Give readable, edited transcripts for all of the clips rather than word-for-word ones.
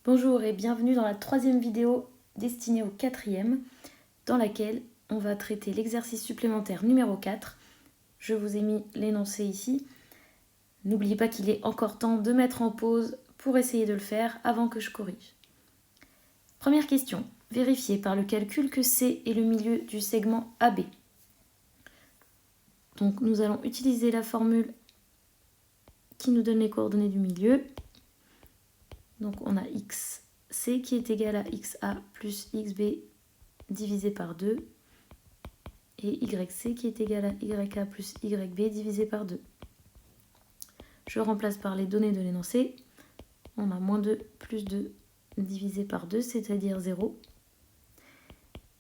Bonjour et bienvenue dans la troisième vidéo destinée au quatrième, dans laquelle on va traiter l'exercice supplémentaire numéro 4. Je vous ai mis l'énoncé ici. N'oubliez pas qu'il est encore temps de mettre en pause pour essayer de le faire avant que je corrige. Première question. Vérifiez par le calcul que C est le milieu du segment AB. Donc nous allons utiliser la formule qui nous donne les coordonnées du milieu. Donc on a XC qui est égal à XA plus XB divisé par 2 et YC qui est égal à YA plus YB divisé par 2. Je remplace par les données de l'énoncé. On a moins 2 plus 2 divisé par 2, c'est-à-dire 0.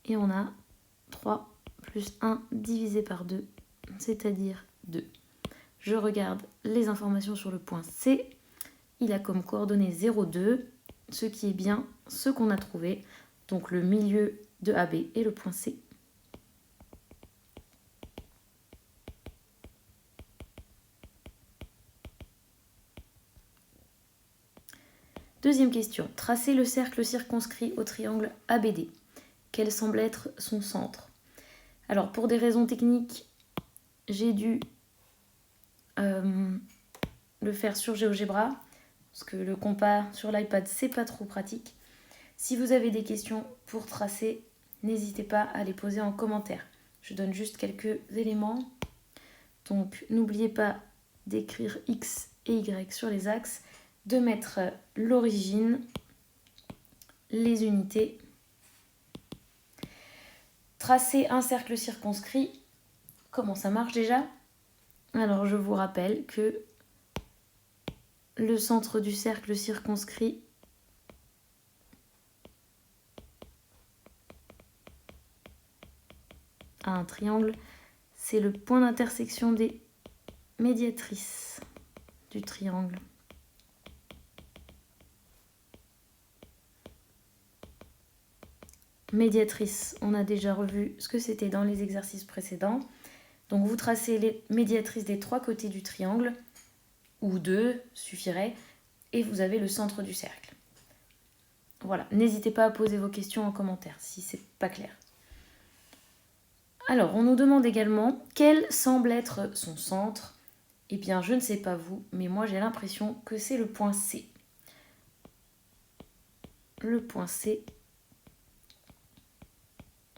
Et on a 3 plus 1 divisé par 2, c'est-à-dire 2. Je regarde les informations sur le point C. Il a comme coordonnées 0, 2, ce qui est bien ce qu'on a trouvé. Donc le milieu de AB est le point C. Deuxième question. Tracez le cercle circonscrit au triangle ABD. Quel semble être son centre? Alors pour des raisons techniques, j'ai dû le faire sur GeoGebra, parce que le compas sur l'iPad c'est pas trop pratique. Si vous avez des questions pour tracer, n'hésitez pas à les poser en commentaire. Je donne juste quelques éléments. Donc n'oubliez pas d'écrire X et Y sur les axes, de mettre l'origine, les unités. Tracer un cercle circonscrit, comment ça marche déjà? Alors je vous rappelle que le centre du cercle circonscrit à un triangle, c'est le point d'intersection des médiatrices du triangle. Médiatrice, on a déjà revu ce que c'était dans les exercices précédents. Donc vous tracez les médiatrices des trois côtés du triangle, ou deux suffirait, et vous avez le centre du cercle. Voilà, n'hésitez pas à poser vos questions en commentaire si c'est pas clair. Alors, on nous demande également quel semble être son centre. Eh bien, je ne sais pas vous, mais moi j'ai l'impression que c'est le point C. Le point C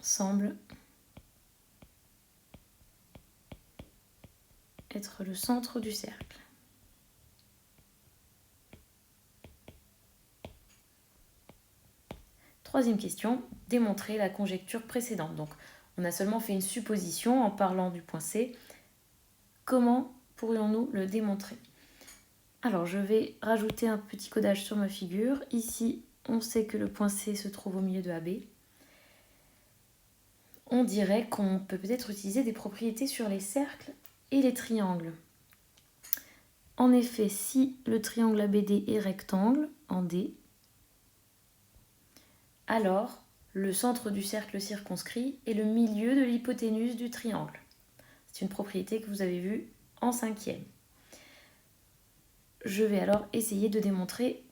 semble être le centre du cercle. Troisième question, démontrer la conjecture précédente. Donc, on a seulement fait une supposition en parlant du point C. Comment pourrions-nous le démontrer? Alors, je vais rajouter un petit codage sur ma figure. Ici, on sait que le point C se trouve au milieu de AB. On dirait qu'on peut peut-être utiliser des propriétés sur les cercles et les triangles. En effet, si le triangle ABD est rectangle, en D, alors le centre du cercle circonscrit est le milieu de l'hypoténuse du triangle. C'est une propriété que vous avez vue en 5e. Je vais alors essayer de démontrer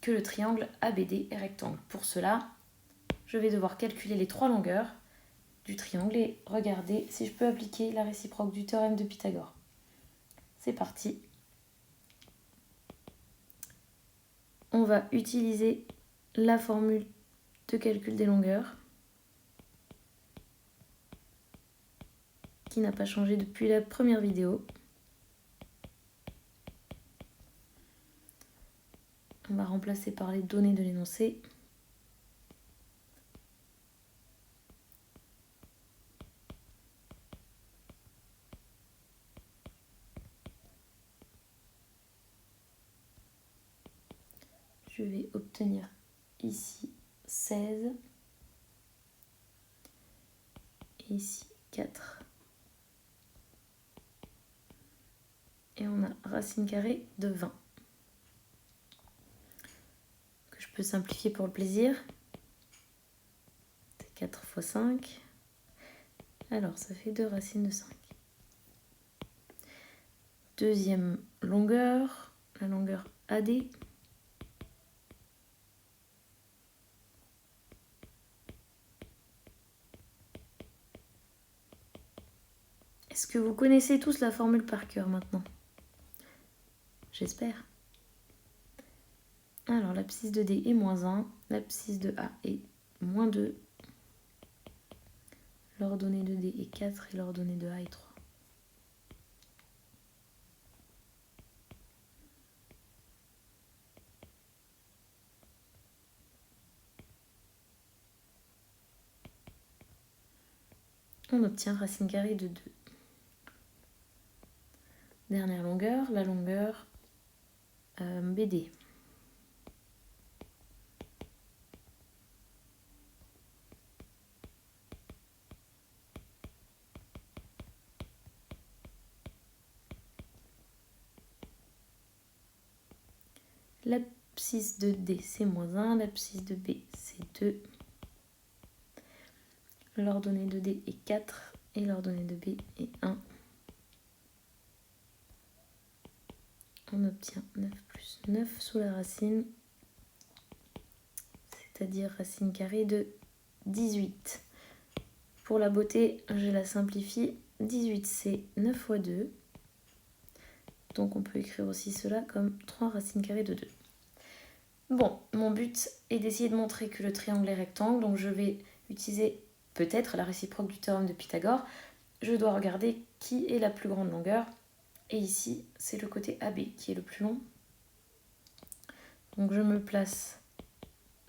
que le triangle ABD est rectangle. Pour cela, je vais devoir calculer les trois longueurs du triangle et regarder si je peux appliquer la réciproque du théorème de Pythagore. C'est parti. On va utiliser la formule de calcul des longueurs qui n'a pas changé depuis la première vidéo. On va remplacer par les données de l'énoncé. Je vais obtenir ici 16 et ici 4. Et on a racine carrée de 20. Que je peux simplifier pour le plaisir. C'est 4 fois 5. Alors ça fait 2 racines de 5. Deuxième longueur, la longueur AD. Est-ce que vous connaissez tous la formule par cœur maintenant? J'espère. Alors, l'abscisse de D est moins 1, l'abscisse de A est moins 2, l'ordonnée de D est 4 et l'ordonnée de A est 3. On obtient racine carrée de 2. Dernière longueur, la longueur BD. L'abscisse de D c'est moins 1, l'abscisse de B c'est 2. L'ordonnée de D est 4 et l'ordonnée de B est 1. On obtient 9 plus 9 sous la racine, c'est-à-dire racine carrée de 18. Pour la beauté, je la simplifie. 18 c'est 9 fois 2. Donc on peut écrire aussi cela comme 3 racines carrées de 2. Bon, mon but est d'essayer de montrer que le triangle est rectangle, donc je vais utiliser peut-être la réciproque du théorème de Pythagore. Je dois regarder qui est la plus grande longueur. Et ici, c'est le côté AB qui est le plus long. Donc je me place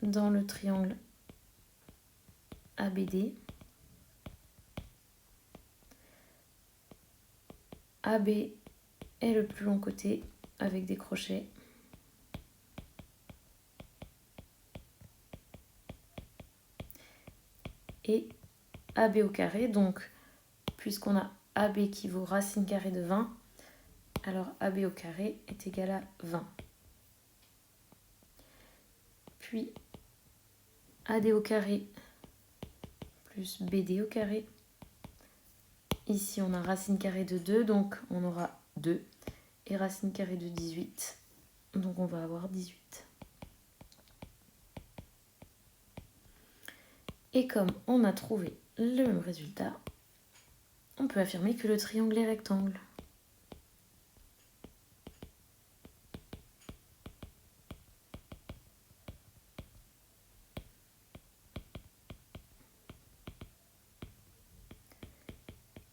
dans le triangle ABD. AB est le plus long côté avec des crochets. Et AB au carré, donc puisqu'on a AB qui vaut racine carrée de 20, alors AB au carré est égal à 20. Puis AD au carré plus BD au carré. Ici on a racine carrée de 2, donc on aura 2. Et racine carrée de 18, donc on va avoir 18. Et comme on a trouvé le même résultat, on peut affirmer que le triangle est rectangle.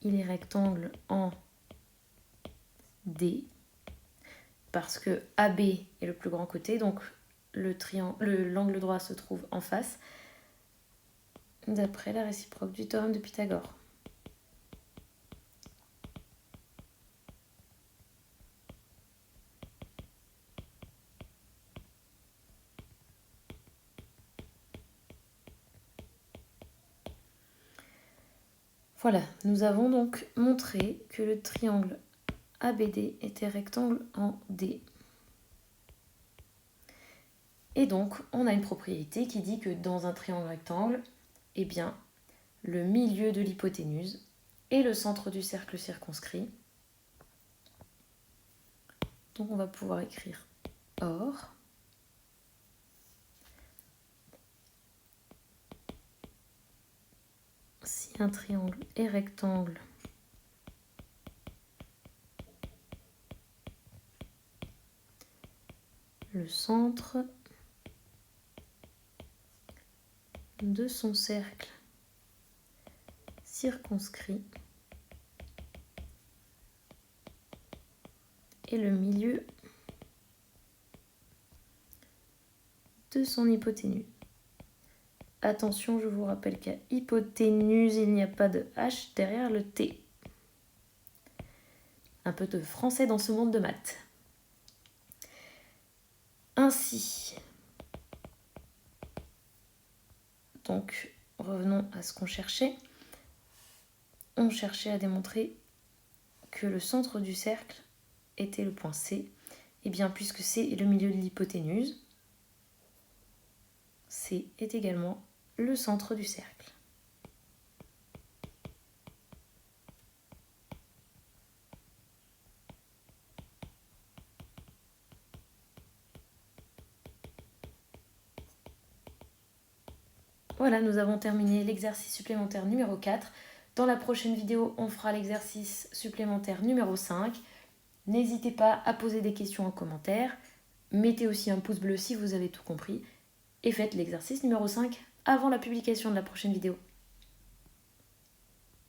Il est rectangle en D, parce que AB est le plus grand côté, donc l'angle droit se trouve en face, d'après la réciproque du théorème de Pythagore. Voilà, nous avons donc montré que le triangle ABD était rectangle en D. Et donc, on a une propriété qui dit que dans un triangle rectangle, eh bien, le milieu de l'hypoténuse est le centre du cercle circonscrit. Donc, on va pouvoir écrire or. Si un triangle est rectangle, le centre de son cercle circonscrit est le milieu de son hypoténuse. Attention, je vous rappelle qu'à hypoténuse, il n'y a pas de H derrière le T. Un peu de français dans ce monde de maths. Ainsi, donc revenons à ce qu'on cherchait. On cherchait à démontrer que le centre du cercle était le point C. Et bien, puisque C est le milieu de l'hypoténuse, C est également le centre du cercle. Voilà, nous avons terminé l'exercice supplémentaire numéro 4. Dans la prochaine vidéo, on fera l'exercice supplémentaire numéro 5. N'hésitez pas à poser des questions en commentaire. Mettez aussi un pouce bleu si vous avez tout compris. Et faites l'exercice numéro 5 avant la publication de la prochaine vidéo.